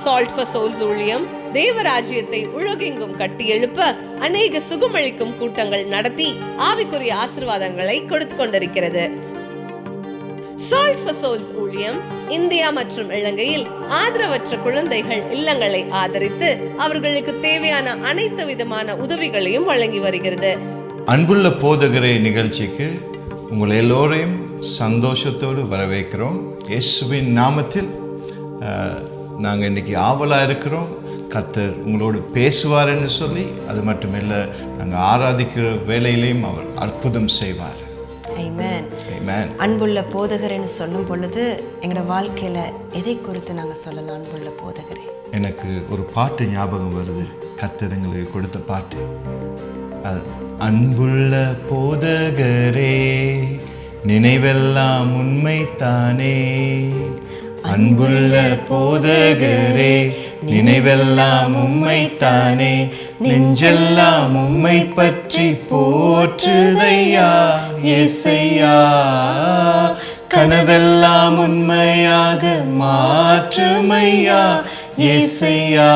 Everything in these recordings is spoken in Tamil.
சால்ட் ஃபார் சோல்ஸ் ஊழியம் தேவராஜ்யத்தை உலகெங்கும் கட்டி எழுப்ப அநேக சுகமளிக்கும் கூட்டங்கள் நடத்தி ஆவிக்குரிய ஆசீர்வாதங்களை கொடுத்து கொண்டிருக்கிறது. சால்ட் ஃபார் சோல்ஸ் ஊழியம் இந்தியா மற்றும் இலங்கையில் ஆதரவற்ற குழந்தைகள் இல்லங்களை ஆதரித்து அவர்களுக்கு தேவையான அனைத்து விதமான உதவிகளையும் வழங்கி வருகிறது. அன்புள்ள போதகரே நிகழ்ச்சிக்கு உங்கள் எல்லோரையும் சந்தோஷத்தோடு வரவேற்கிறோம். இயேசுவின் நாமத்தில் நாங்கள் இன்னைக்கு ஆவலாக இருக்கிறோம். கர்த்தர் உங்களோடு பேசுவார்ன்னு சொல்லி, அது மட்டுமில்லை நாங்கள் ஆராதிக்கிற வேலையிலையும் அவர் அற்புதம் செய்வார். ஆமென். ஆமென். அன்புள்ள போதகர்னு சொல்லும் பொழுது எங்களோட வாழ்க்கையில எதை குறித்து நாங்கள் சொல்லலாம்? அன்புள்ள போதகரே, எனக்கு ஒரு பாட்டு ஞாபகம் வருது, கர்த்தர் எங்களுக்கு கொடுத்த பாட்டு. அன்புள்ள போதகரே நினைவெல்லாம் உண்மைத்தானே, அன்புள்ள போதகரே நினைவெல்லாம் உம்மைத்தானே, நெஞ்செல்லாம் உம்மை பற்றி போற்றுதையா இயேசையா, கனவெல்லாம் உண்மையாக மாற்றுமையா இயேசையா.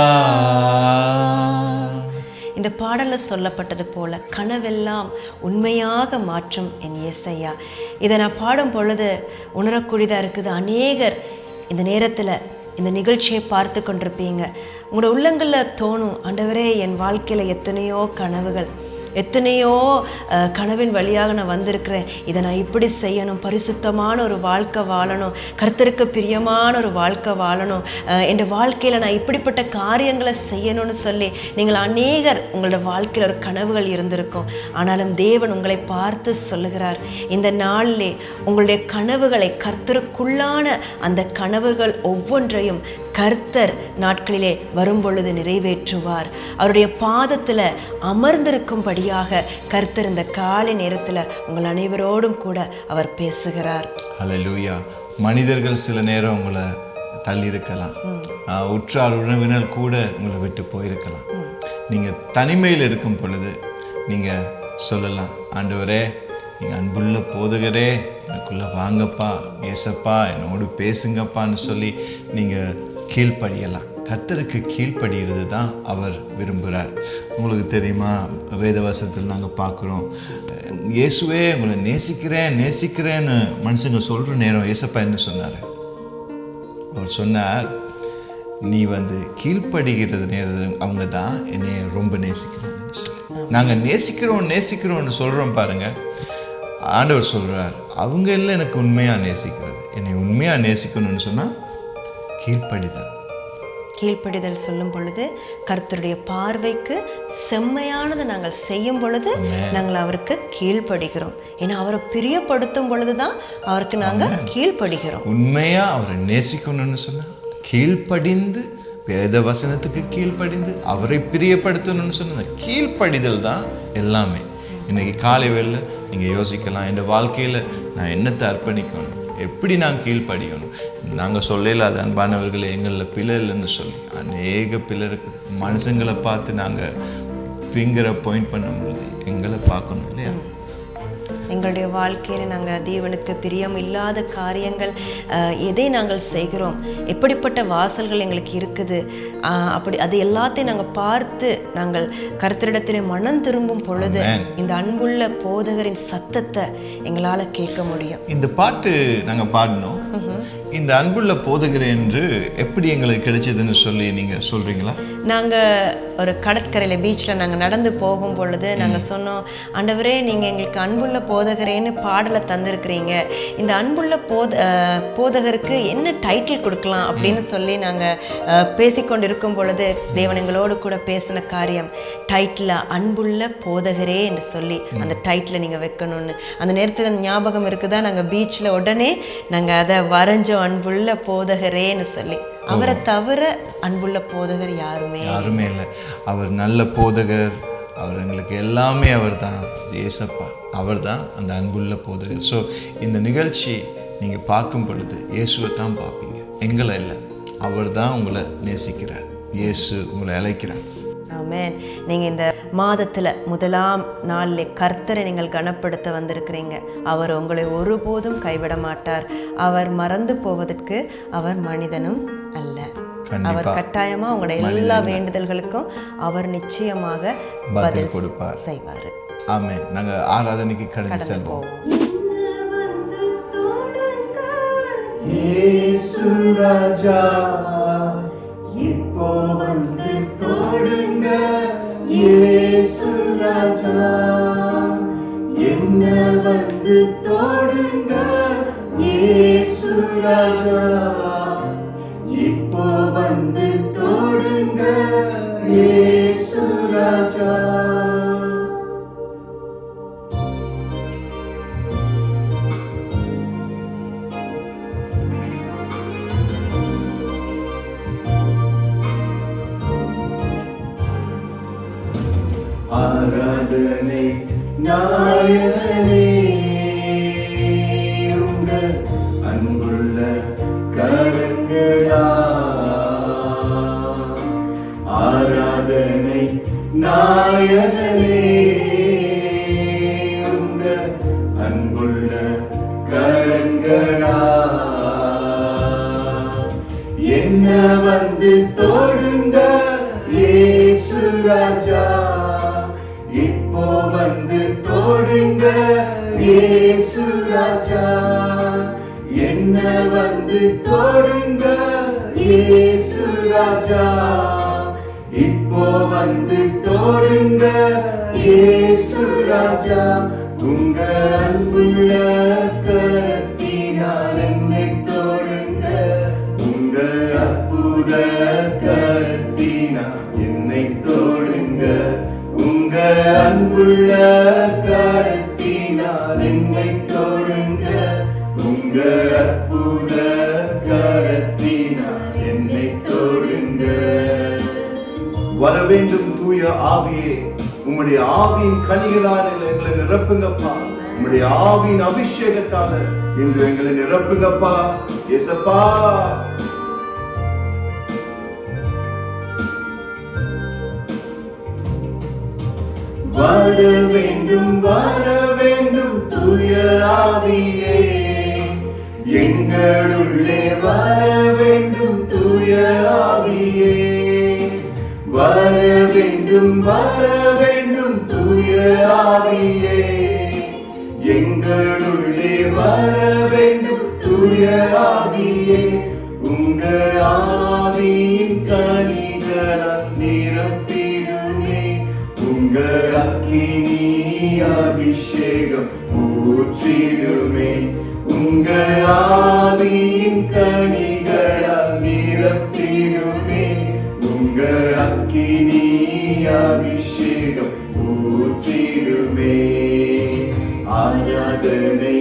இந்த பாடல்ல சொல்லப்பட்டது போல கனவெல்லாம் உண்மையாக மாற்றும் என் இயேசையா. இதை நான் பாடும் பொழுது உணரக்கூடியதாக இருக்குது. அநேகர் இந்த நேரத்தில் இந்த நிகழ்ச்சியை பார்த்து கொண்டிருப்பீங்க. உங்களோட உள்ளங்களில் தோணும், ஆண்டவரே என் வாழ்க்கையில் எத்தனையோ கனவுகள், எத்தனையோ கனவின் வழியாக நான் வந்திருக்கிறேன், இதை நான் இப்படி செய்யணும், பரிசுத்தமான ஒரு வாழ்க்கை வாழணும், கர்த்தருக்கு பிரியமான ஒரு வாழ்க்கை வாழணும், என் வாழ்க்கையில் நான் இப்படிப்பட்ட காரியங்களை செய்யணும்னு சொல்லி நீங்கள் அநேகர் உங்களோட வாழ்க்கையில் ஒரு கனவுகள் இருந்திருக்கும். ஆனாலும் தேவன் உங்களை பார்த்து சொல்லுகிறார், இந்த நாளிலே உங்களுடைய கனவுகளை, கர்த்தருக்குள்ளான அந்த கனவுகள் ஒவ்வொன்றையும் கர்த்தர் நாட்களிலே வரும்பொழுது நிறைவேற்றுவார். அவருடைய பாதத்தில் அமர்ந்திருக்கும்படியாக கர்த்தர் இந்த காலை நேரத்தில் உங்கள் அனைவரோடும் கூட அவர் பேசுகிறார். ஹல்லேலூயா. மனிதர்கள் சில நேரம் உங்களை தள்ளி இருக்கலாம், உற்றார் உறவினர் கூட உங்களை விட்டு போயிருக்கலாம். நீங்கள் தனிமையில் இருக்கும் பொழுது நீங்கள் சொல்லலாம், ஆண்டவரே நீங்கள் அன்புள்ள போதகரே எனக்குள்ளே வாங்கப்பா, ஏசப்பா என்னோடு பேசுங்கப்பான்னு சொல்லி நீங்கள் கீழ்ப்படியலாம். கர்த்தருக்கு கீழ்ப்படுகிறது தான் அவர் விரும்புகிறார். உங்களுக்கு தெரியுமா, வேதவசனத்தில் நாங்கள் பார்க்குறோம், இயேசுவே உங்களை நேசிக்கிறேன்னு மனுஷங்க சொல்கிற நேரம் ஏசப்பா என்ன சொன்னார்? அவர் சொன்னார், நீ கீழ்ப்படுகிறது நேரம் அவங்க தான் என்னை ரொம்ப நேசிக்கிறாங்க. நாங்கள் நேசிக்கிறோம்னு சொல்கிறோம் பாருங்க. ஆண்டவர் சொல்கிறார், அவங்க எல்லாம் எனக்கு உண்மையாக நேசிக்கிறது. என்னை உண்மையாக நேசிக்கணும்னு சொன்னால் கீழ்ப்படிதல் சொல்லும் பொழுது கர்த்தருடைய பார்வைக்கு செம்மையானது நாங்கள் செய்யும் பொழுது நாங்கள் அவருக்கு கீழ்ப்படுகிறோம். ஏன்னா அவரை பிரியப்படுத்தும் பொழுதுதான் அவருக்கு நாங்கள் கீழ்ப்படுகிறோம். உண்மையா அவரை நேசிக்கணும்னு சொன்னா கீழ்ப்படிந்து, வேத வசனத்துக்கு கீழ்ப்படிந்து அவரை பிரியப்படுத்தணும்னு சொன்ன கீழ்ப்படிதல் தான் எல்லாமே. இன்னைக்கு காலை வேளையில நீங்க யோசிக்கலாம், இந்த வாழ்க்கையில நான் என்னத்தை அர்ப்பணிக்கணும், எப்படி நான் கீழ்ப்படியணும். நாங்கள் சொல்லல அது அன்பானவர்களே, எங்களில் பிழை இல்லைன்னு சொல்லி அநேக பிழை இருக்குது. மனுஷங்களை பார்த்து நாங்கள் ஃபிங்கரை பாயிண்ட் பண்ண முடியாது, எங்களை பார்க்கணும் இல்லையா? எங்களுடைய வாழ்க்கையில் நாங்கள் தேவனுக்கு பிரியம் இல்லாத காரியங்கள் எதை நாங்கள் செய்கிறோம், எப்படிப்பட்ட வாசல்கள் எங்களுக்கு இருக்குது, அப்படி அது எல்லாத்தையும் நாங்கள் பார்த்து நாங்கள் கர்த்தரிடத்திலே மனம் திரும்பும் பொழுது இந்த அன்புள்ள போதகரின் சத்தத்தை எங்களால் கேட்க முடியும். இந்த பாட்டு நாங்கள் பாடினோம். இந்த அன்புள்ள போதகர் என்று எப்படி எங்களுக்கு கிடைச்சதுன்னு சொல்லி நீங்கள் சொல்கிறீங்களா? நாங்கள் ஒரு கடற்கரையில் பீச்சில் நாங்கள் நடந்து போகும் பொழுது நாங்கள் சொன்னோம், ஆண்டவரே நீங்கள் எங்களுக்கு அன்புள்ள போதகரேன்னு பாடலை தந்திருக்கிறீங்க, இந்த அன்புள்ள போதகருக்கு என்ன டைட்டில் கொடுக்கலாம் அப்படின்னு சொல்லி நாங்கள் பேசிக்கொண்டு இருக்கும் பொழுது தேவன் எங்களோடு கூட பேசின காரியம், டைட்டில் அன்புள்ள போதகரே என்று சொல்லி அந்த டைட்டில் நீங்கள் வைக்கணும்னு. அந்த நேரத்தில் ஞாபகம் இருக்குதா, நாங்கள் பீச்சில் உடனே நாங்கள் அதை வரைஞ்சோம், அன்புள்ள போதகரேன்னு சொல்லி. அவரை தவிர அன்புள்ள போதகர் யாருமே இல்லை. அவர் நல்ல போதகர், அவர் எங்களுக்கு எல்லாமே அவர் தான். ஏசப்பா அவர் தான் அந்த அன்புள்ள போதகர். ஸோ இந்த நிகழ்ச்சி நீங்கள் பார்க்கும் பொழுது இயேசுவை தான் பார்ப்பீங்க, எங்களை இல்லை. அவர் தான் உங்களை நேசிக்கிறார், இயேசு உங்களை அழைக்கிறார். ஆமென். நீங்கள் இந்த மாதத்தில் முதலாம் நாளில் கர்த்தரை நீங்கள் கனப்படுத்த வந்திருக்கிறீங்க. அவர் உங்களை ஒருபோதும் கைவிட மாட்டார். அவர் மறந்து போவதற்கு அவர் மனிதனும் அல்ல. அவர் கட்டாயமா உங்களுடைய எல்லா வேண்டுதல்களுக்கும் அவர் நிச்சயமாக பதில் கொடுப்பார், செய்வார். ஆமென். நாங்க ஆராதனைக்கு கடந்து செல்வோம். இயேசு ராஜா இப்போ வந்து தோடுங்க, இயேசு ராஜா என்ன வந்து தோடுங்க, இயேசு ராஜா இப்போ வந்து தோடுங்க, இயேசு ராஜா. ஆராதனை நாயகனே உங்க அன்புள்ள கரங்களா, ஆராதனை நாயகனே உங்க அன்புள்ள கரங்களா, என்ன வந்து தோடுங்க இயேசு ராஜா, இப்போ வந்து தோடுங்க இயேசு ராஜா, என்ன வந்து தோடுங்க இயேசு ராஜா, இப்போ வந்து தோடுங்க இயேசு ராஜா, உங்க அன்புள்ள கரத்தினால் என்னை தோடுங்க, உங்க அற்புத கரத்தினால் என்னை தோடுங்க, உங்க அன்புள்ள கரத்தினால் என்னை தோடுங்க, உங்க அற்புத கரத்தினால் என்னை தோடுங்க. வரவேண்டும் தூய ஆவியே, உம்முடைய ஆவியின் கனிகளால் எங்களை நிரப்புங்கப்பா, உம்முடைய ஆவியின் அபிஷேகத்தால இன்று எங்களை நிரப்புங்கப்பா இயேசப்பா. வர வேண்டும் தூய ஆவியே, எங்களுள்ளே வர வேண்டும் தூய ஆவியே, வர வேண்டும் தூய ஆவியே, எங்களுள்ளே வர வேண்டும் தூய ஆவியே, உங்க ஆவியின் கனிகளால் நிரப்பிடுமே, உங்க அக்கினி அபிஷேகம் ஊற்றிடுமே, உங்க ஆவியின் கனிகளால் நிரப்பிடுமே, உங்க அக்கினி அபிஷேகம் ஊற்றிடுமே. ஆராதனை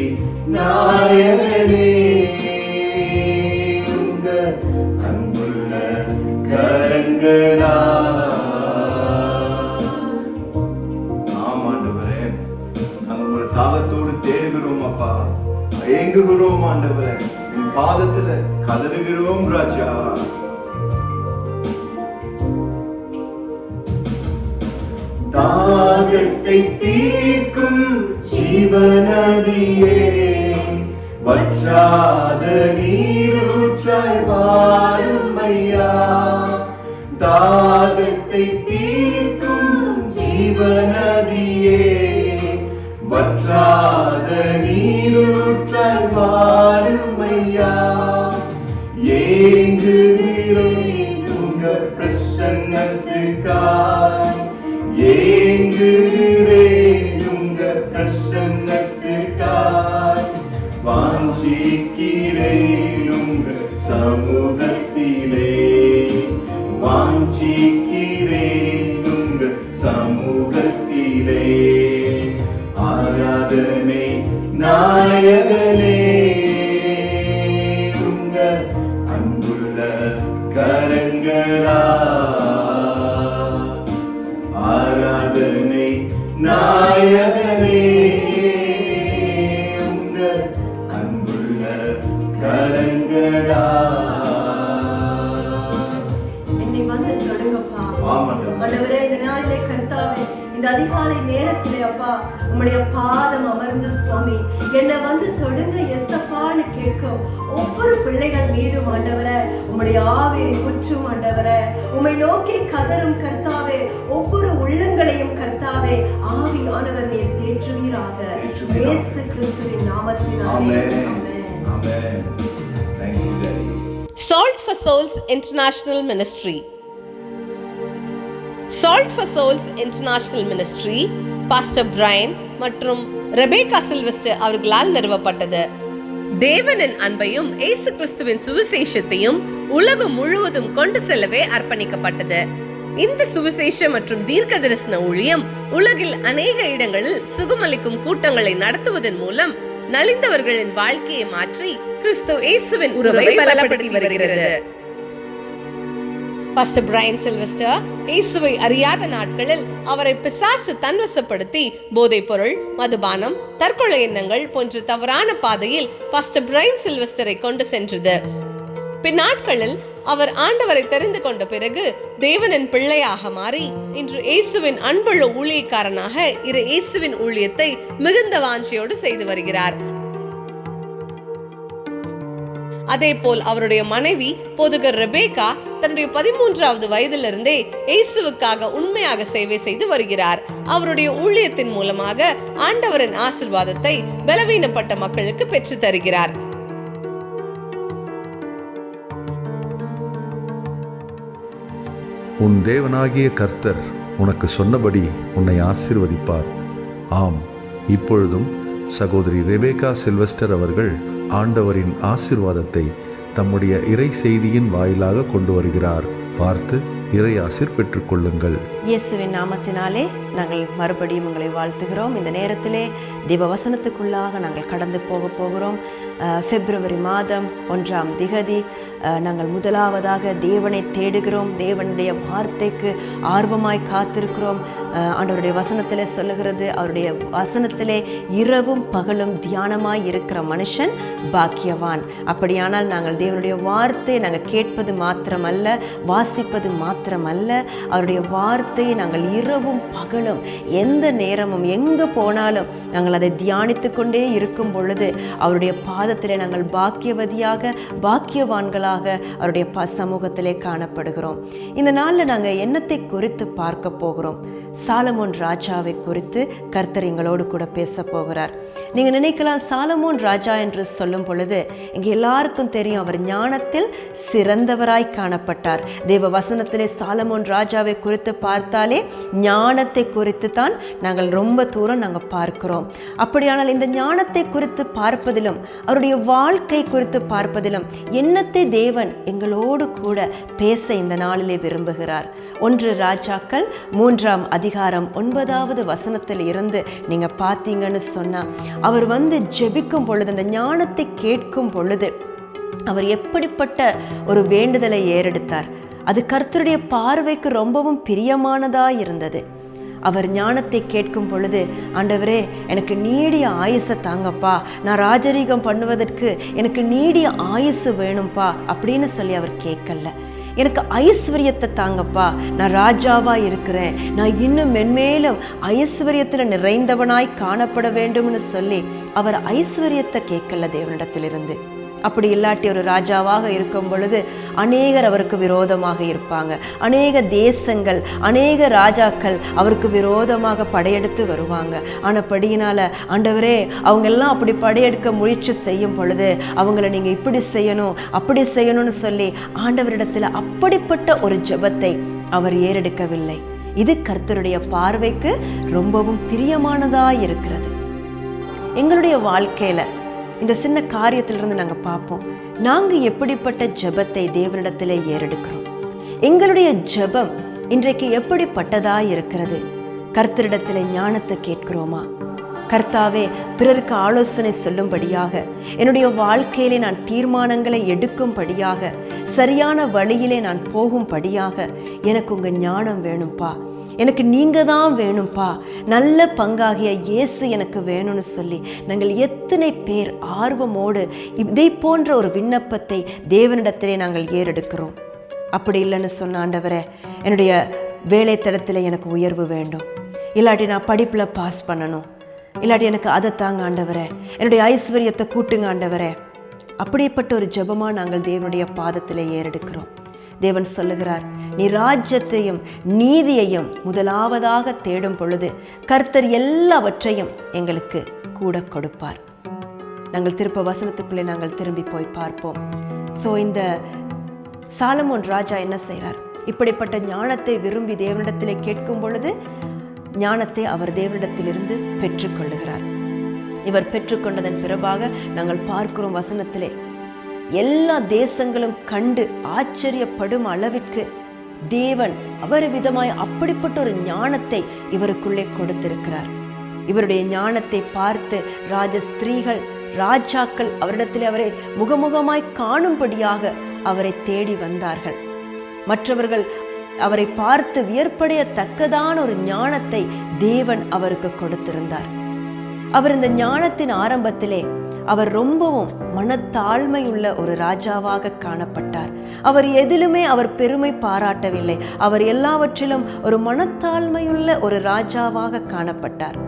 நாயகனே உங்க அன்புள்ள கரங்களா. தாகத்தோடு தேடுகிறோம் அப்பா, ஏங்குகிறோம் ஆண்டவரே, உன் பாதத்துல கதறுகிறோம் ராஜா. தாகத்தை தீர்க்கும் ஜீவநதியே, வற்றாத நீரூற்றாய் வாரும் ஐயா, தாகத்தை தீர்க்கும் ஜீவநதியே, வற்றாத நீரூற்றாய் வாரும் ஐயா, ஏங்குகிறேன் உங்க பிரசன்னத்துக்காய், ஏங்குகிறேன் உங்க பிரசன்னத்துக்காய், வாஞ்சிக்கிறேன் உங்க சமூகத்திலே, வாஞ்சிக்கிறேன் உங்க சமூகத்திலே. ஆராதனை நாயகனே உங்க அன்புள்ள கரங்களா, ஆராதனை நாயகனே உங்க அன்புள்ள கரங்களா. என்னை வந்து தொடங்கப்பா ஆமாண்டவரே. ஆண்டவரே, இந்த நாளிலே கர்த்தாவே, இந்த அதிகாலை நேரத்திலே அப்பா உம்முடைய பாதம் அமர்ந்து சுவாமி என்னை வந்து தொடுங்க எஸ்ஸப்பான்னு கேட்கும் ஒவ்வொரு பிள்ளைகள் மீதும் ஆண்டவரே உம்முடைய ஆவியை ஊற்றும் ஆண்டவரே. உம்மை நோக்கி கதரும் கர்த்தாவே ஒவ்வொரு உள்ளங்களையும் கர்த்தாவே ஆவியானவர் நீர் தேற்றுவீராக. இயேசு கிறிஸ்துவின் நாமத்தினாலே ஆமென். Amen. Thank you, Daddy. Salt for Souls International Ministry. Salt for Souls International Ministry pastor Brian மற்றும் ரெபேக்கா சில்வெஸ்டர் அவர்களால் நிறுவப்பட்டது. தேவனின் அன்பையும் இயேசு கிறிஸ்துவின் சுவிசேஷத்தையும் உலகம் முழுவதும் கொண்டு செல்லவே அர்ப்பணிக்கப்பட்டது. இந்த சுவிசேஷ மற்றும் தீர்க்க தரிசன ஊழியம் உலகில் அநேக இடங்களில் சுகமளிக்கும் கூட்டங்களை நடத்துவதன் மூலம் நலிந்தவர்களின் வாழ்க்கையை மாற்றி கிறிஸ்து இயேசுவின் உறவை பலப்படுத்தி வருகிறது. பாஸ்டர் பிரையன் சில்வெஸ்டர் இயேசுவை அறியாத நாட்களில் அவரை பிசாசு தன்வசப்படுத்தி போதைப் பொருள், மதுபானம், தற்கொலை எண்ணங்கள் போன்ற தவறான பாதையில் பாஸ்டர் பிரையன் சில்வெஸ்டரை கொண்டு சென்றது. பின்னாட்களில் அவர் ஆண்டவரை தெரிந்து கொண்ட பிறகு தேவனின் பிள்ளையாக மாறி இன்று இயேசுவின் அன்புள்ள ஊழியக்காரனாக இயேசுவின் ஊழியத்தை மிகுந்த வாஞ்சையோடு செய்து வருகிறார். அதேபோல் அவருடைய மனைவி போதகர் ரெபேக்கா தன்னுடைய 13வது வயதிலிருந்தே இயேசுவுக்காக உண்மையாக சேவை செய்து வருகிறார். அவருடைய ஊழியத்தின் மூலமாக ஆண்டவரின் ஆசீர்வாதத்தை பலவீனப்பட்ட மக்களுக்கு பெற்று தருகிறார். உன் தேவனாகிய கர்த்தர் உனக்கு சொன்னபடி உன்னை ஆசீர்வதிப்பார். ஆம், இப்பொழுதும் சகோதரி ரெபேக்கா சில்வெஸ்டர் அவர்கள் ஆண்டவரின் ஆசீர்வாதத்தை தம்முடைய இறை செய்தியின் வாயிலாக கொண்டு வருகிறார். பார்த்து இறை ஆசீர் பெற்றுக்கொள்ளுங்கள். இயேசுவின் நாமத்தினாலே நாங்கள் மறுபடியும் உங்களை வாழ்த்துகிறோம். இந்த நேரத்திலே தேவவசனத்துக்குள்ளாக நாங்கள் கடந்து போகிறோம். பிப்ரவரி மாதம் 1ஆம் திகதி நாங்கள் முதலாவதாக தேவனை தேடுகிறோம். தேவனுடைய வார்த்தைக்கு ஆர்வமாய் காத்திருக்கிறோம். ஆண்டவருடைய வசனத்திலே சொல்லுகிறது, அவருடைய வசனத்திலே இரவும் பகலும் தியானமாய் இருக்கிற மனுஷன் பாக்கியவான். அப்படியானால் நாங்கள் தேவனுடைய வார்த்தையை நாங்கள் கேட்பது மாத்திரமல்ல, வாசிப்பது மாத்திரமல்ல, அவருடைய வார்த்தையை நாங்கள் இரவும் பகலும் எந்த நேரமும் எங்கே போனாலும் நாங்கள் அதை தியானித்து கொண்டே இருக்கும் பொழுது அவருடைய பாதத்திலே நாங்கள் பாக்கியவதியாக பாக்கியவான்களாக அவருடைய சமூகத்திலே காணப்படுகிறோம். இந்த நாளில் நாங்கள் என்னத்தை குறித்து பார்க்க போகிறோம்? சாலமோன் ராஜாவை குறித்து கர்த்தர் எங்களோடு கூட பேச போகிறார். நீங்கள் நினைக்கலாம், சாலமோன் ராஜா என்று சொல்லும் பொழுது இங்கே எல்லாருக்கும் தெரியும், அவர் ஞானத்தில் சிறந்தவராய் காணப்பட்டார். தேவ வசனத்திலே சாலமோன் ராஜாவை குறித்து பார்த்தாலே ஞானத்தை குறித்து தான் நாங்கள் ரொம்ப தூரம் நாங்கள் பார்க்கிறோம். அப்படியானால் இந்த ஞானத்தை குறித்து பார்ப்பதிலும் அவருடைய வாழ்க்கை குறித்து பார்ப்பதிலும் என்னத்தை தேவன் எங்களோடு கூட பேச இந்த நாளிலே விரும்புகிறார். 1 ராஜாக்கள் 3ஆம் அதிகாரம் 9வது வசனத்தில் இருந்து நீங்க பார்த்தீங்கன்னு சொன்னா, அவர் வந்து ஜெபிக்கும் பொழுது, அந்த ஞானத்தை கேட்கும் பொழுது அவர் எப்படிப்பட்ட ஒரு வேண்டுதலை ஏறெடுத்தார். அது கர்த்தருடைய பார்வைக்கு ரொம்பவும் பிரியமானதாக இருந்தது. அவர் ஞானத்தை கேட்கும் பொழுது, ஆண்டவரே எனக்கு நீடிய ஆயுசை தாங்கப்பா, நான் ராஜரீகம் பண்ணுவதற்கு எனக்கு நீடிய ஆயுசு வேணும்ப்பா அப்படின்னு சொல்லி அவர் கேட்கல. எனக்கு ஐஸ்வர்யத்தை தாங்கப்பா, நான் ராஜாவா இருக்கிறேன், நான் இன்னும் மென்மேலும் ஐஸ்வர்யத்தில் நிறைந்தவனாய் காணப்பட வேண்டும்னு சொல்லி அவர் ஐஸ்வர்யத்தை கேட்கல தேவனிடத்திலிருந்து. அப்படி இல்லாட்டி ஒரு ராஜாவாக இருக்கும் பொழுது அநேகர் அவருக்கு விரோதமாக இருப்பாங்க. அநேக தேசங்கள், அநேக ராஜாக்கள் அவருக்கு விரோதமாக படையெடுத்து வருவாங்க. ஆனபடியினால ஆண்டவரே, அவங்கெல்லாம் அப்படி படையெடுக்க முயற்சி செய்யும் பொழுது அவங்கள நீங்கள் இப்படி செய்யணும் அப்படி செய்யணும்னு சொல்லி ஆண்டவரிடத்தில் அப்படிப்பட்ட ஒரு ஜெபத்தை அவர் ஏறெடுக்கவில்லை. இது கர்த்தருடைய பார்வைக்கு ரொம்பவும் பிரியமானதாக இருக்கிறது. எங்களுடைய வாழ்க்கையில் இந்த சின்ன காரியத்திலிருந்து நாங்கள் பார்ப்போம், நாங்கள் எப்படிப்பட்ட ஜெபத்தை தேவனிடத்தில் ஏறெடுக்கிறோம். எங்களுடைய ஜெபம் இன்றைக்கு எப்படிப்பட்டதாக இருக்கிறது? கர்த்தரிடத்தில் ஞானத்தை கேட்கிறோமா? கர்த்தாவே, பிறருக்கு ஆலோசனை சொல்லும்படியாக, என்னுடைய வாழ்க்கையிலே நான் தீர்மானங்களை எடுக்கும்படியாக, சரியான வழியிலே நான் போகும்படியாக எனக்கு உங்கள் ஞானம் வேணும்ப்பா, எனக்கு நீங்கள் தான் வேணும்ப்பா, நல்ல பங்காகிய இயேசு எனக்கு வேணும்னு சொல்லி நாங்கள் எத்தனை பேர் ஆர்வமோடு இதை போன்ற ஒரு விண்ணப்பத்தை தேவனிடத்திலே நாங்கள் ஏறெடுக்கிறோம்? அப்படி இல்லைன்னு சொன்ன, ஆண்டவரே என்னுடைய வேலை தடத்தில் எனக்கு உயர்வு வேண்டும், இல்லாட்டி நான் படிப்பில் பாஸ் பண்ணணும், இல்லாட்டி எனக்கு அதை தாங்க ஆண்டவரே, என்னுடைய ஐஸ்வர்யத்தை கூட்டுங்க ஆண்டவரே. அப்படிப்பட்ட ஒரு ஜெபமா நாங்கள் தேவனுடைய பாதத்தில் ஏறெடுக்கிறோம். தேவன் சொல்லுகிறார், நீ ராஜ்யத்தையும் நீதியையும் முதலாவதாக தேடும் பொழுது கர்த்தர் எல்லாவற்றையும் எங்களுக்கு கூட கொடுப்பார். நாங்கள் திருப்ப வசனத்துக்குள்ளே நாங்கள் திரும்பி போய் பார்ப்போம். ஸோ இந்த சாலமோன் ராஜா என்ன செய்கிறார்? இப்படிப்பட்ட ஞானத்தை விரும்பி தேவனிடத்திலே கேட்கும் பொழுது ஞானத்தை அவர் தேவனிடத்திலிருந்து பெற்றுக்கொள்ளுகிறார். இவர் பெற்றுக்கொண்டதன் பிறகாக நாங்கள் பார்க்கிறோம் வசனத்திலே, எல்லா தேசங்களும் கண்டு ஆச்சரியப்படும் அளவிற்கு தேவன் அபரிவிதமாய் அப்படிப்பட்ட ஒரு ஞானத்தை இவருக்குள்ளே கொடுத்திருக்கிறார். இவருடைய ஞானத்தை பார்த்து ராஜ ஸ்திரீகள், ராஜாக்கள் அவரிடத்தில் அவரை முகமுகமாய் காணும்படியாக அவரை தேடி வந்தார்கள். மற்றவர்கள் அவரை பார்த்து வியப்படையத்தக்கதான ஒரு ஞானத்தை தேவன் அவருக்கு கொடுத்திருந்தார். அவர் இந்த ஞானத்தின் ஆரம்பத்திலே அவர் ரொம்பவும் மனத்தாழ்மையுள்ள ஒரு ராஜாவாக காணப்பட்டார். அவர் எதிலுமே அவர் பெருமை பாராட்டவில்லை. அவர் எல்லாவற்றிலும் ஒரு மனத்தாழ்மையுள்ள ஒரு ராஜாவாக காணப்பட்டார்.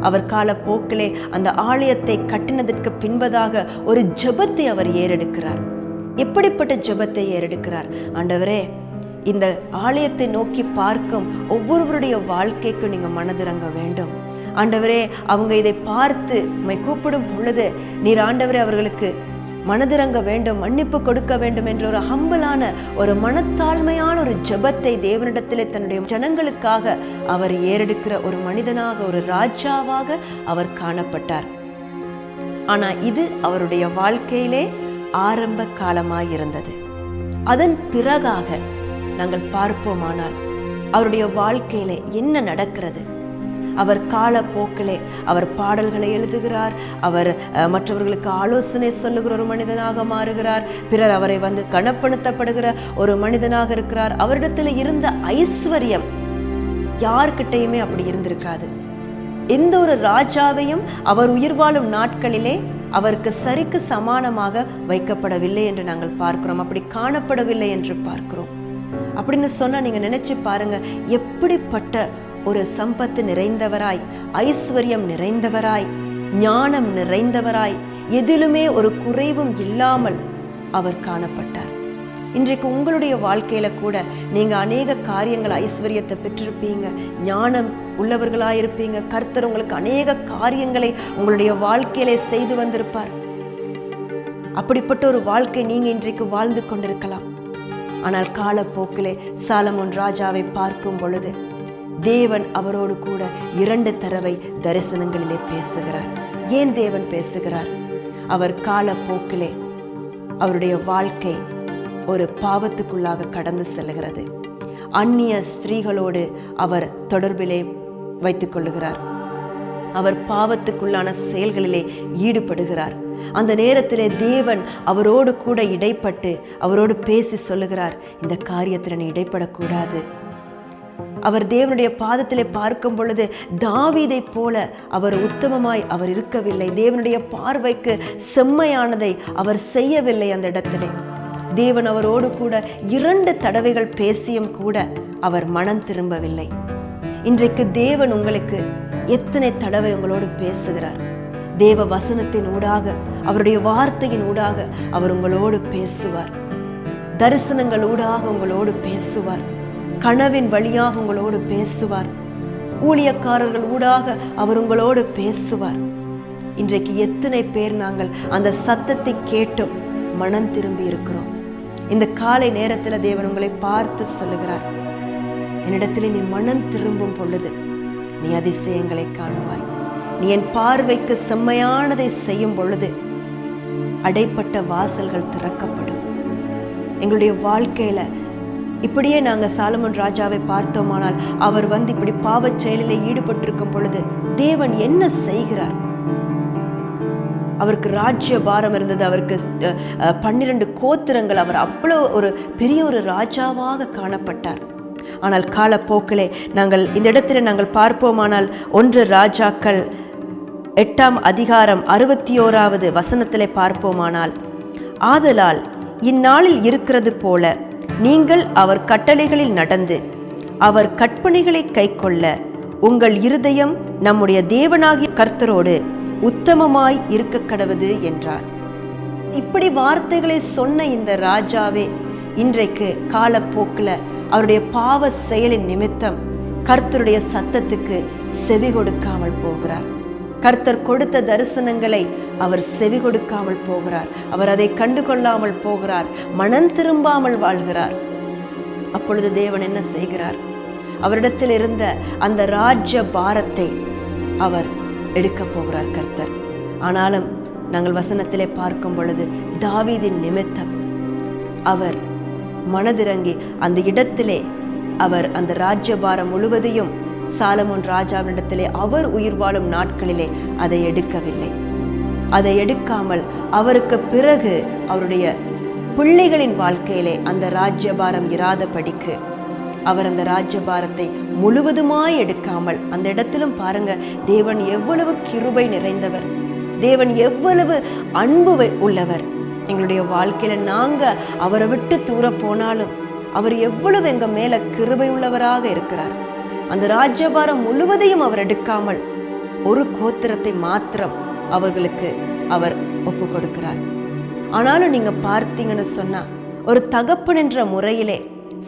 அவர் காலப்போக்கிலே அந்த ஆலயத்தை கட்டினதற்கு பின்பதாக ஒரு ஜெபத்தை அவர் ஏறெடுக்கிறார். எப்படிப்பட்ட ஜெபத்தை ஏறெடுக்கிறார்? ஆண்டவரே, இந்த ஆலயத்தை நோக்கி பார்க்கும் ஒவ்வொருவருடைய வாழ்க்கைக்கும் நீங்க மனதிறங்க வேண்டும். ஆண்டவரே, அவங்க இதை பார்த்து உம்மை கூப்பிடும் பொழுது நீர் ஆண்டவரே அவர்களுக்கு மனதிறங்க வேண்டும், மன்னிப்பு கொடுக்க வேண்டும் என்ற ஒரு ஹம்பிளான ஒரு மனத்தாழ்மையான ஒரு ஜெபத்தை தேவனிடத்திலே தன்னுடைய ஜனங்களுக்காக அவர் ஏறெடுக்கிற ஒரு மனிதனாக, ஒரு ராஜாவாக அவர் காணப்பட்டார். ஆனா இது அவருடைய வாழ்க்கையிலே ஆரம்ப காலமாயிருந்தது. அதன் பிறகாக நாங்கள் பார்ப்போமானால் அவருடைய வாழ்க்கையிலே என்ன நடக்கிறது? அவர் காலப்போக்கிலே அவர் பாடல்களை எழுதுகிறார். அவர் மற்றவர்களுக்கு ஆலோசனை சொல்லுகிற ஒரு மனிதனாக மாறுகிறார். பிறர் அவரை வந்து கனப்படுத்தப்படுகிற ஒரு மனிதனாக இருக்கிறார். அவரிடத்தில் இருந்த ஐஸ்வர்யம் யார்கிட்டையுமே அப்படி இருந்திருக்காது. எந்த ஒரு ராஜாவையும் அவர் உயிர் வாழும் நாட்களிலே அவருக்கு சரிக்கு சமானமாக வைக்கப்படவில்லை என்று நாங்கள் பார்க்கிறோம். அப்படி காணப்படவில்லை என்று பார்க்கிறோம். அப்படின்னு சொன்னா நீங்க நினைச்சு பாருங்க, எப்படிப்பட்ட ஒரு சம்பத்து நிறைந்தவராய், ஐஸ்வர்யம் நிறைந்தவராய், ஞானம் நிறைந்தவராய், எதிலுமே ஒரு குறைவும் இல்லாமல் அவர் காணப்பட்டார். இன்றைக்கு உங்களுடைய வாழ்க்கையில கூட நீங்க அநேக காரியங்கள் ஐஸ்வர்யத்தை பெற்றிருப்பீங்க, ஞானம் உள்ளவர்களாயிருப்பீங்க. கர்த்தர் உங்களுக்கு அநேக காரியங்களை உங்களுடைய வாழ்க்கையிலே செய்து வந்திருப்பார். அப்படிப்பட்ட ஒரு வாழ்க்கை நீங்க இன்றைக்கு வாழ்ந்து கொண்டிருக்கலாம். ஆனால் காலப்போக்கிலே சாலமோன் ராஜாவை பார்க்கும் பொழுது தேவன் அவரோடு கூட 2 தடவை தரிசனங்களிலே பேசுகிறார். ஏன் தேவன் பேசுகிறார்? அவர் காலப்போக்கிலே அவருடைய வாழ்க்கை ஒரு பாவத்துக்குள்ளாக கடந்து செல்கிறது. அந்நிய ஸ்திரீகளோடு அவர் தொடர்பிலே வைத்துக் கொள்ளுகிறார். அவர் பாவத்துக்குள்ளான செயல்களிலே ஈடுபடுகிறார். அந்த நேரத்திலே தேவன் அவரோடு கூட இடைப்பட்டு அவரோடு பேசி சொல்லுகிறார், இந்த காரியத்தில் நீ இடைப்படக்கூடாது. அவர் தேவனுடைய பாதத்திலே பார்க்கும் பொழுது தாவீதை போல அவர் உத்தமமாய் அவர் இருக்கவில்லை. தேவனுடைய பார்வைக்கு செம்மையானதை அவர் செய்யவில்லை. அந்த இடத்திலே தேவன் அவரோடு கூட 2 தடவைகள் பேசியும் கூட அவர் மனம் திரும்பவில்லை. இன்றைக்கு தேவன் உங்களுக்கு எத்தனை தடவை உங்களோடு பேசுகிறார்? தேவ வசனத்தின் ஊடாக, அவருடைய வார்த்தையின் ஊடாக அவர் உங்களோடு பேசுவார். தரிசனங்கள் ஊடாக உங்களோடு பேசுவார். கனவின் வழியாக உங்களோடு பேசுவார். ஊழியக்காரர்கள் ஊடாக அவர் உங்களோடு பேசுவார். இன்றைக்கு எத்தனை பேர் நாங்கள் அந்த சத்தத்தை கேட்டும் மனம் திரும்பி இருக்கிறோம்? இந்த காலை நேரத்தில் தேவன் உங்களை பார்த்து சொல்லுகிறார், என்னிடத்தில் நீ மனம் திரும்பும் பொழுது நீ அதிசயங்களை காணுவாய். நீ என் பார்வைக்கு செம்மையானதை செய்யும் பொழுது அடைப்பட்ட வாசல்கள் திறக்கப்படும். எங்களுடைய வாழ்க்கையில இப்படியே நாங்கள் சாலமோன் ராஜாவை பார்த்தோமானால் அவர் வந்து இப்படி பாவச் செயலில் ஈடுபட்டிருக்கும் பொழுது தேவன் என்ன செய்கிறார்? அவருக்கு ராஜ்ய பாரம் இருந்தது. அவருக்கு 12 கோத்திரங்கள். அவர் அவ்வளோ ஒரு பெரிய ஒரு ராஜாவாக காணப்பட்டார். ஆனால் காலப்போக்கிலே நாங்கள் இந்த இடத்துல நாங்கள் பார்ப்போமானால் 1 ராஜாக்கள் 8ஆம் அதிகாரம் 61வது வசனத்திலே பார்ப்போமானால், ஆதலால் இந்நாளில் இருக்கிறது போல நீங்கள் அவர் கட்டளைகளில் நடந்து அவர் கற்பனைகளை கைக்கொள்ள உங்கள் இருதயம் நம்முடைய தேவனாகிய கர்த்தரோடு உத்தமமாய் இருக்க கடவுது என்றார். இப்படி வார்த்தைகளை சொன்ன இந்த ராஜாவே இன்றைக்கு காலப்போக்கில் அவருடைய பாவ செயலின் நிமித்தம் கர்த்தருடைய சத்தத்துக்கு செவி கொடுக்காமல் போகிறார். கர்த்தர் கொடுத்த தரிசனங்களை அவர் செவி கொடுக்காமல் போகிறார். அவர் அதை கண்டுகொள்ளாமல் போகிறார். மனம் திரும்பாமல் வாழ்கிறார். அப்பொழுது தேவன் என்ன செய்கிறார்? அவரிடத்தில் இருந்த அந்த ராஜ்ய பாரத்தை அவர் எடுக்க போகிறார் கர்த்தர். ஆனாலும் நாங்கள் வசனத்திலே பார்க்கும் பொழுது தாவீதின் நிமித்தம் அவர் மனதிறங்கி அந்த இடத்திலே அவர் அந்த ராஜ்யபாரம் முழுவதையும் சாலமோன் ராஜாவினிடத்திலே அவர் உயிர் வாழும் நாட்களிலே அதை எடுக்கவில்லை. அதை எடுக்காமல் அவருக்கு பிறகு அவருடைய பிள்ளைகளின் வாழ்க்கையிலே அந்த ராஜ்யபாரம் இராதபடிக்கு அவர் அந்த ராஜ்யபாரத்தை முழுவதுமாய் எடுக்காமல் அந்த இடத்திலும் பாருங்க, தேவன் எவ்வளவு கிருபை நிறைந்தவர், தேவன் எவ்வளவு அன்பு உள்ளவர். எங்களுடைய வாழ்க்கையில நாங்க அவரை விட்டு தூர போனாலும் அவர் எவ்வளவு எங்க மேல கிருபை உள்ளவராக இருக்கிறார். அந்த ராஜ்யபாரம் முழுவதையும் அவர் எடுக்காமல் ஒரு கோத்திரத்தை மாத்திரம் அவர்களுக்கு அவர் ஒப்பு கொடுக்கிறார். ஆனாலும் நீங்க பார்த்தீங்கன்னு சொன்னா, ஒரு தகப்பன் என்ற முறையிலே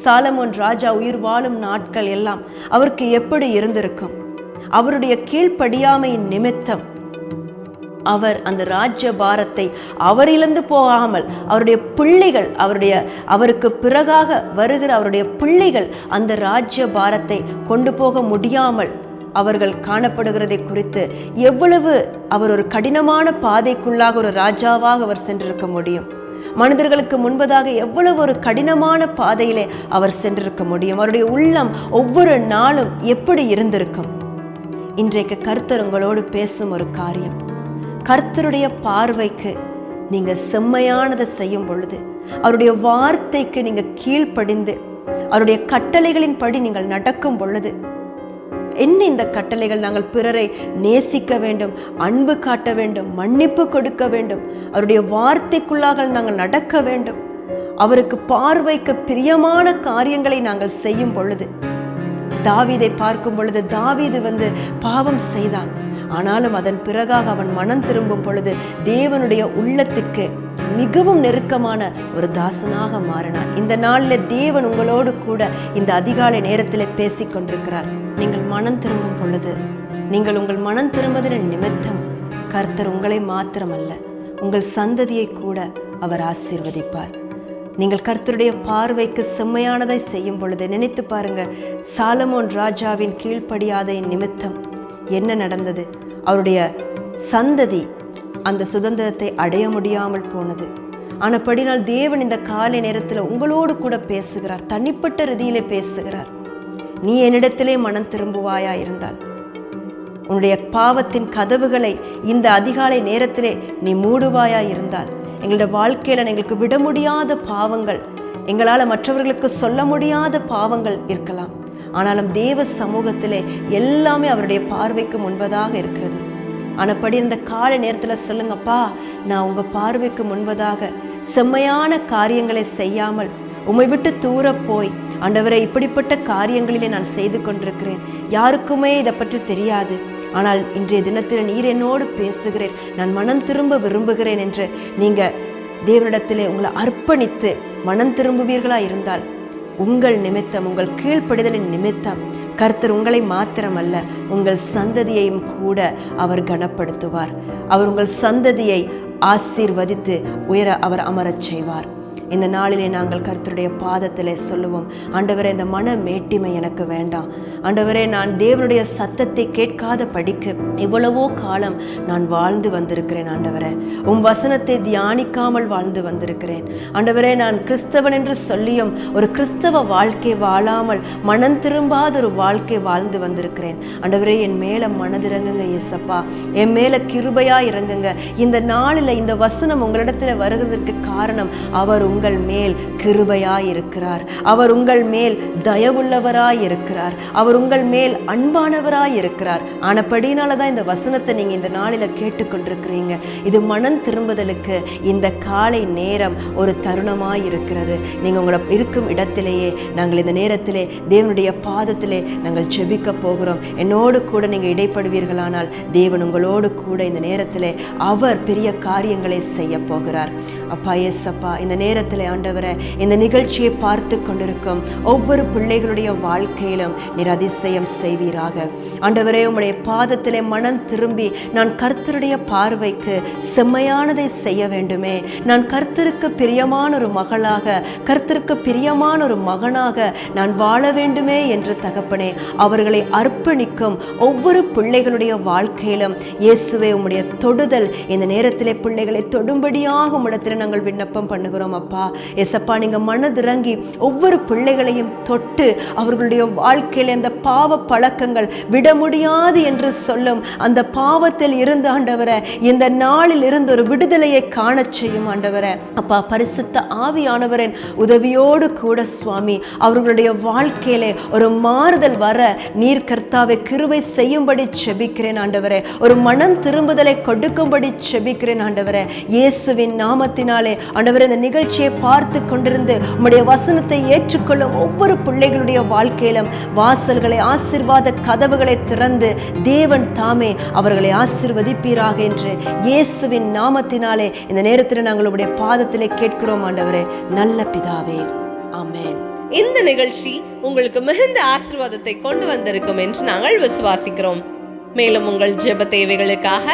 சாலமோன் ராஜா உயிர் வாழும் நாட்கள் எல்லாம் அவருக்கு எப்படி இருந்திருக்கும்? அவருடைய கீழ்ப்படியாமையின் நிமித்தம் அவர் அந்த ராஜ்ய பாரத்தை அவர் இழந்து போகாமல் அவருடைய பிள்ளைகள், அவருக்கு பிறகாக வருகிற அவருடைய பிள்ளைகள் அந்த ராஜ்ய பாரத்தை கொண்டு போக முடியாமல் அவர்கள் காணப்படுகிறதை குறித்து எவ்வளவு அவர் ஒரு கடினமான பாதைக்குள்ளாக ஒரு ராஜாவாக அவர் சென்றிருக்க முடியும்? மனிதர்களுக்கு முன்பதாக எவ்வளவு ஒரு கடினமான பாதையிலே அவர் சென்றிருக்க முடியும்? அவருடைய உள்ளம் ஒவ்வொரு நாளும் எப்படி இருந்திருக்கும்? இன்றைக்கு கர்த்தர் உங்களோடு பேசும் ஒரு காரியம், கர்த்தருடைய பார்வைக்கு நீங்க செம்மையானதை செய்யும் பொழுது, அவருடைய வார்த்தைக்கு நீங்க கீழ்ப்படிந்து அவருடைய கட்டளைகளின் படி நீங்கள் நடக்கும் பொழுது, என்ன இந்த கட்டளைகள்? நாங்கள் பிறரை நேசிக்க வேண்டும், அன்பு காட்ட வேண்டும், மன்னிப்பு கொடுக்க வேண்டும், அவருடைய வார்த்தைக்குள்ளாக நாங்கள் நடக்க வேண்டும், அவருக்கு பார்வைக்கு பிரியமான காரியங்களை நாங்கள் செய்யும் பொழுது. தாவீதை பார்க்கும் பொழுது தாவீது பாவம் செய்தான். ஆனாலும் அதன் பிறகாக அவன் மனம் திரும்பும் பொழுது தேவனுடைய உள்ளத்திற்கு மிகவும் நெருக்கமான ஒரு தாசனாக மாறினான். இந்த நாளில் தேவன் உங்களோடு கூட இந்த அதிகாலை நேரத்தில் பேசிக் கொண்டிருக்கிறார். நீங்கள் மனம் திரும்பும் பொழுது, நீங்கள் உங்கள் மனம் திரும்புவதன் நிமித்தம் கர்த்தர் உங்களை மாத்திரமல்ல உங்கள் சந்ததியை கூட அவர் ஆசீர்வதிப்பார். நீங்கள் கர்த்தருடைய பார்வைக்கு செம்மையானதை செய்யும் பொழுது நினைத்து பாருங்க, சாலமோன் ராஜாவின் கீழ்ப்படியாத நிமித்தம் என்ன நடந்தது? அவருடைய சந்ததி அந்த சுதந்திரத்தை அடைய முடியாமல் போனது. ஆனபடினால் தேவன் இந்த காலை நேரத்தில் உங்களோடு கூட பேசுகிறார், தனிப்பட்ட ரீதியிலே பேசுகிறார். நீ என்னிடத்திலே மனம் திரும்புவாயா இருந்தால், உன்னுடைய பாவத்தின் கதவுகளை இந்த அதிகாலை நேரத்திலே நீ மூடுவாயா இருந்தால், எங்களுடைய வாழ்க்கையில எங்களுக்கு விட முடியாத பாவங்கள், எங்களால் மற்றவர்களுக்கு சொல்ல முடியாத பாவங்கள் இருக்கலாம். ஆனாலும் தேவ சமூகத்திலே எல்லாமே அவருடைய பார்வைக்கு முன்பதாக இருக்கிறது. ஆனப்படி இந்த காலை நேரத்தில் சொல்லுங்கப்பா, நான் உங்கள் பார்வைக்கு முன்பதாக செம்மையான காரியங்களை செய்யாமல் உம்மை விட்டு தூர போய், ஆண்டவரை இப்படிப்பட்ட காரியங்களிலே நான் செய்து கொண்டிருக்கிறேன், யாருக்குமே இதை பற்றி தெரியாது, ஆனால் இன்றைய தினத்தில் நீர் என்னோடு பேசுகிறேன், நான் மனம் திரும்ப விரும்புகிறேன் என்று நீங்கள் தேவனிடத்திலே உங்களை அர்ப்பணித்து மனம் திரும்புவீர்களா இருந்தால், உங்கள் நிமித்தம், உங்கள் கீழ்ப்படிதலின் நிமித்தம் கர்த்தர் உங்களை மாத்திரமல்ல உங்கள் சந்ததியையும் கூட அவர் கனப்படுத்துவார். அவர் உங்கள் சந்ததியை ஆசீர்வதித்து உயர அவர் அமரச் செய்வார். இந்த நாளிலே நாங்கள் கர்த்தருடைய பாதத்திலே சொல்லுவோம், ஆண்டவரே இந்த மன மேட்டிமை எனக்கு வேண்டாம். ஆண்டவரே, நான் தேவனுடைய சத்தத்தை கேட்காத படிக்க எவ்வளவோ காலம் நான் வாழ்ந்து வந்திருக்கிறேன். ஆண்டவரே, உம் வசனத்தை தியானிக்காமல் வாழ்ந்து வந்திருக்கிறேன். ஆண்டவரே, நான் கிறிஸ்தவன் என்று சொல்லியும் ஒரு கிறிஸ்தவ வாழ்க்கை வாழாமல் மனம் திரும்பாத ஒரு வாழ்க்கை வாழ்ந்து வந்திருக்கிறேன். ஆண்டவரே, என் மேல மனதிறங்குங்க இயேசப்பா, என் மேல கிருபையா இறங்குங்க. இந்த நாளில் இந்த வசனம் உங்களிடத்துல வருவதற்கு காரணம், அவர் உங்கள் மேல் கிருபையாய் இருக்கிறார், அவர் உங்கள் மேல் தயவுள்ளவராய் இருக்கிறார், அவர் உங்கள் மேல் அன்பானவராய் இருக்கிறார். ஆனபடினாலதான் இந்த வசனத்தை நீங்கள் இந்த நாளில் கேட்டுக்கொண்டிருக்கிறீங்க. இது மனம் திரும்புதலுக்கு இந்த காலை நேரம் ஒரு தருணமாய் இருக்கிறது. நீங்கள் உங்களை இருக்கும் இடத்திலேயே நாங்கள் இந்த நேரத்திலே தேவனுடைய பாதத்திலே நாங்கள் ஜெபிக்க போகிறோம். என்னோடு கூட நீங்கள் இடைப்படுவீர்களானால் தேவன் உங்களோடு கூட இந்த நேரத்திலே அவர் பெரிய காரியங்களை செய்ய போகிறார். அப்பா ஏசப்பா, இந்த நேரத்தில் ஆண்டவரை இந்த நிகழ்ச்சியை பார்த்து கொண்டிருக்கும் ஒவ்வொரு பிள்ளைகளுடைய வாழ்க்கையிலும் நீர் அதிசயம் செய்வீராக. ஆண்டவரே, உம்முடைய பாதத்திலே மனம் திரும்பி நான் கர்த்தருடைய பார்வைக்கு செம்மையானதை செய்ய வேண்டுமே, நான் கர்த்தருக்கு பிரியமான ஒரு மகளாக, கர்த்தருக்கு பிரியமான ஒரு மகனாக நான் வாழ வேண்டுமே என்று தகப்பனே அவர்களை அர்ப்பணிக்கும் ஒவ்வொரு பிள்ளைகளுடைய வாழ்க்கையிலும் இயேசுவே உம்முடைய தொடுதல் இந்த நேரத்திலே பிள்ளைகளை தொடும்படியாக உம்மிடத்தில் நாங்கள் விண்ணப்பம் பண்ணுகிறோம். அப்பா ஏசப்பா, நீங்கள் மனதிறங்கி ஒவ்வொரு பிள்ளைகளையும் தொட்டு அவர்களுடைய வாழ்க்கையில் அந்த பாவ பழக்கங்கள் விட முடியாது என்று சொல்லும் அந்த பாவத்தில் இருந்து ஆண்டவரை இந்த நாளில் இருந்து ஒரு விடுதலையை காண செய்யும் ஆண்டவரை. அப்பா, பரிசுத்த ஆவியானவரின் உதவியோடு கூட சுவாமி அவர்களுடைய வாழ்க்கையிலே ஒரு மாறுதல் வர நீர் கர்த்தாவை கிருபை செய்யும்படி செபிக்கிறேன் ஆண்டவரே. ஒரு மனம் திரும்புதலை கொடுக்கும்படி செபிக்கிறேன் ஆண்டவரே. இயேசுவின் நாமத்தினாலே ஆண்டவரே, இந்த நிகழ்ச்சியை பார்த்து கொண்டிருந்து உம்முடைய வசனத்தை ஏற்றுக்கொள்ளும் ஒவ்வொரு பிள்ளைகளுடைய வாழ்க்கையிலும் வாசல்களை, ஆசீர்வாத கதவுகளை திறந்து தேவன் தாமே அவர்களை ஆசீர்வதிப்பீராக என்று இயேசுவின் நாமத்தினாலே இந்த நேரத்தில் நாங்கள் உம்முடைய பாதத்திலே கேட்கிறோம் ஆண்டவரே, நல்ல பிதாவே, ஆமென். இந்த நிகழ்ச்சி உங்களுக்கு மிகுந்த ஆசீர்வாதத்தை கொண்டு வந்திருக்கும் என்று நாங்கள் விசுவாசிக்கிறோம். மேலும் உங்கள் ஜெப தேவைகளுக்காக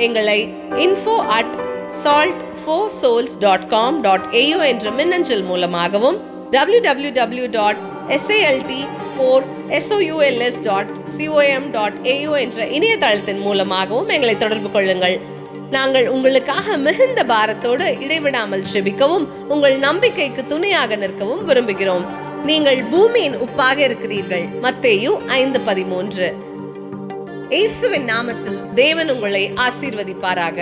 எங்களை info@salt4souls.com.au என்ற மின்னஞ்சல் மூலமாகவும் www.salt4souls.com.au என்ற இணையதளத்தின் மூலமாகவும் எங்களை தொடர்பு கொள்ளுங்கள். நாங்கள் உங்களுக்காக மிகுந்த பாரத்தோடு இடைவிடாமல் ஜெபிக்கவும் உங்கள் நம்பிக்கைக்கு துணையாக நிற்கவும் விரும்புகிறோம். நீங்கள் பூமியின் உப்பாக இருக்கிறீர்கள். மத்தேயு 5:13. இயேசுவின் நாமத்தில் தேவன் உங்களை ஆசீர்வதிப்பாராக.